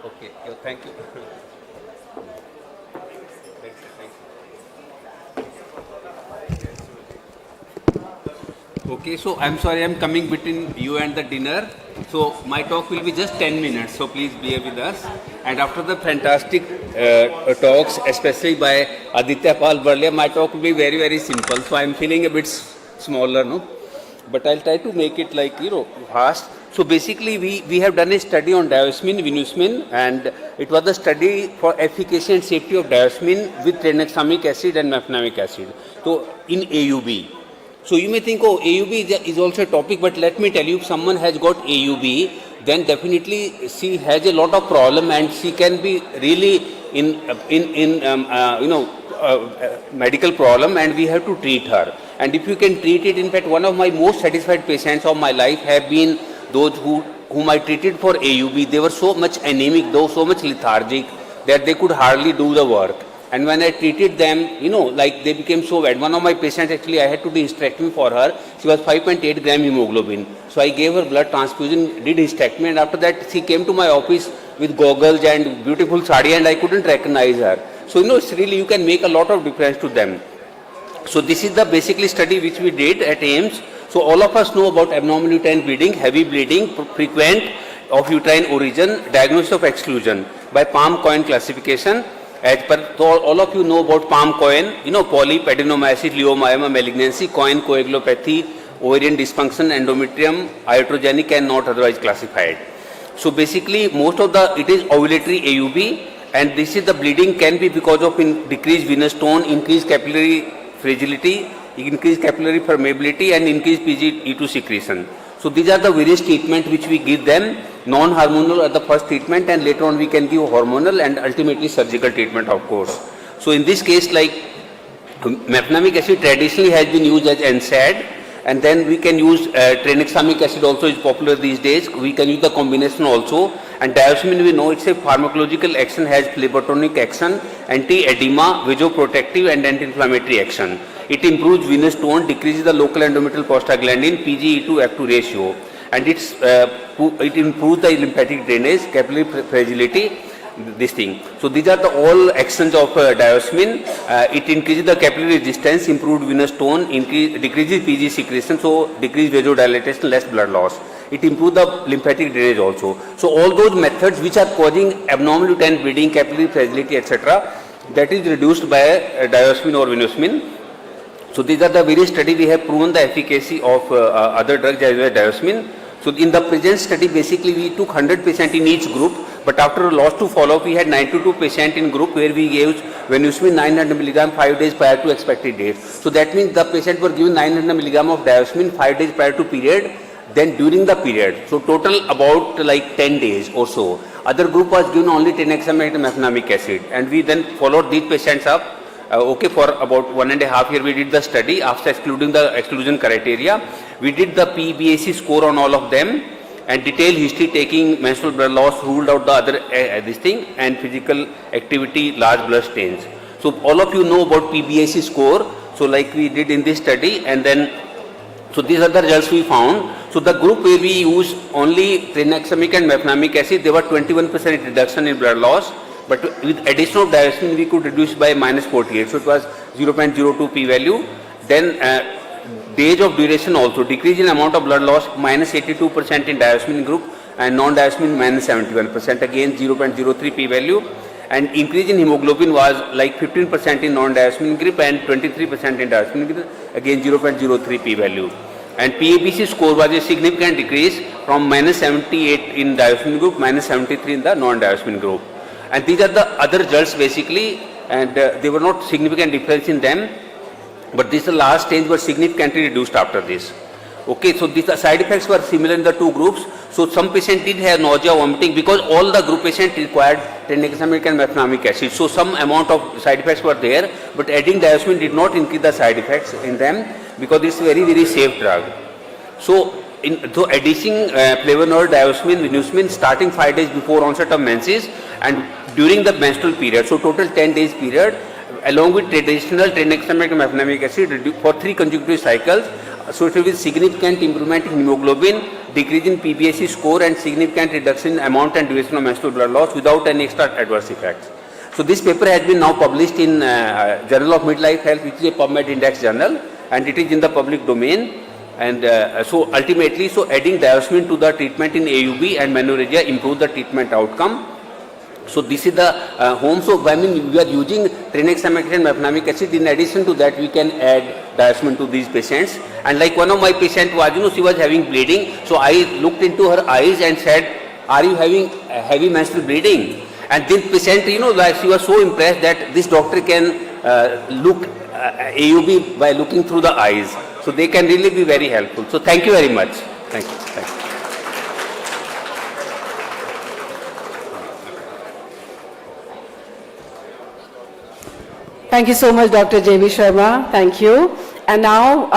Okay, thank you. Okay, so I'm sorry I'm coming between you and the dinner. So my talk will be just 10 minutes, so please bear with us. And after the fantastic talks, especially by Aditya Pal Barlia, my talk will be very, very simple. So I'm feeling a bit smaller, no? But I'll try to make it like, fast. So basically we have done a study on diosmin, vinusmin, and it was a study for efficacy and safety of diosmin with tranexamic acid and mefenamic acid. So in AUB. So you may think, oh, AUB is also a topic, but let me tell you, if someone has got AUB, then definitely she has a lot of problem and she can be really in medical problem, and we have to treat her. And if you can treat it, in fact, one of my most satisfied patients of my life have been those whom I treated for AUB. They were so much anemic, though so much lethargic, that they could hardly do the work. And when I treated them, like they became so bad. One of my patients, actually, I had to do hysterectomy for her. She was 5.8 gram hemoglobin. So I gave her blood transfusion, did hysterectomy, and after that she came to my office with goggles and beautiful sari, and I couldn't recognize her. So, it's really, you can make a lot of difference to them. So this is the basically study which we did at AIIMS. So all of us know about abnormal uterine bleeding, heavy bleeding, frequent of uterine origin, diagnosis of exclusion by Palm-Cohen classification. As per, so all of you know about Palm-Cohen, polyp, adenomyosis, leiomyoma, malignancy, Cohen coagulopathy, ovarian dysfunction, endometrium, iatrogenic and not otherwise classified. So basically most of it is ovulatory AUB, and this is the bleeding can be because of decreased venous tone, increased capillary fragility, increased capillary permeability, and increased PGE2 secretion. So these are the various treatment which we give them. Non-hormonal are the first treatment, and later on we can give hormonal and ultimately surgical treatment, of course. So in this case, like mefenamic acid traditionally has been used as NSAID, and then we can use tranexamic acid also is popular these days. We can use the combination also. And diosmin, we know it's a pharmacological action, has phlebotomic action, anti-edema, vasoprotective and anti-inflammatory action. It improves venous tone, decreases the local endometrial prostaglandin, PGE to F2 ratio, and it improves the lymphatic drainage, capillary fragility, this thing. So these are the all actions of diosmin. It increases the capillary resistance, improved venous tone, decreases PG secretion, so decreased vasodilatation, less blood loss. It improves the lymphatic drainage also. So all those methods which are causing abnormal uterine bleeding, capillary fragility, etc., that is reduced by diosmin or vinusmin. So these are the various studies we have proven the efficacy of other drugs as well as diosmin. So in the present study, basically we took 100 patients in each group, but after a loss to follow up, we had 92 patients in group where we gave vinusmin 900 mg 5 days prior to expected date. So that means the patient were given 900 mg of diosmin 5 days prior to period, then during the period. So total about like 10 days or so. Other group was given only tranexamic and mefenamic acid, and we then followed these patients up. For about 1.5 years we did the study. After excluding the exclusion criteria, we did the PBAC score on all of them, and detailed history taking menstrual blood loss, ruled out the other this thing, and physical activity, large blood stains. So all of you know about PBAC score, so like we did in this study, and then so these are the results we found. So the group where we used only tranexamic and mefenamic acid, there were 21% reduction in blood loss. But with addition of diosmin, we could reduce by -48. So it was 0.02 p-value. Then days of duration also, decrease in amount of blood loss, -82% in diosmin group, and non-diosmin -71%, again 0.03 p-value. And increase in hemoglobin was like 15% in non-diosmin group and 23% in diosmin group, again 0.03 p-value. And PABC score was a significant decrease from -78 in diosmin group, -73 in the non-diosmin group. And these are the other results basically, and there were not significant difference in them, but this last stage was significantly reduced after this. Okay, so these side effects were similar in the two groups. So some patients did have nausea, vomiting, because all the group patients required tranexamic and mefenamic acid. So some amount of side effects were there, but adding diosmin did not increase the side effects in them because it's a very, very safe drug. So adding flavonoid, diosmin, vinusmin starting 5 days before onset of menses and during the menstrual period, so total 10 days period, along with traditional tranexamic and mefenamic acid for 3 consecutive cycles, associated with significant improvement in hemoglobin, decrease in PBSC score, and significant reduction in amount and duration of menstrual blood loss without any extra adverse effects. So this paper has been now published in Journal of Midlife Health, which is a PubMed Index journal, and it is in the public domain. And so ultimately, so adding diosmin to the treatment in AUB and menorrhagia improve the treatment outcome. So this is the home. So I mean, we are using tranexamic and mefenamic acid. In addition to that, we can add diosmin to these patients. And like one of my patients was, she was having bleeding. So I looked into her eyes and said, "Are you having heavy menstrual bleeding?" And this patient, like she was so impressed that this doctor can look AUB by looking through the eyes. So they can really be very helpful. So thank you very much. Thank you. Thank you. Thank you so much, Dr. J.V. Sharma. Thank you. And now,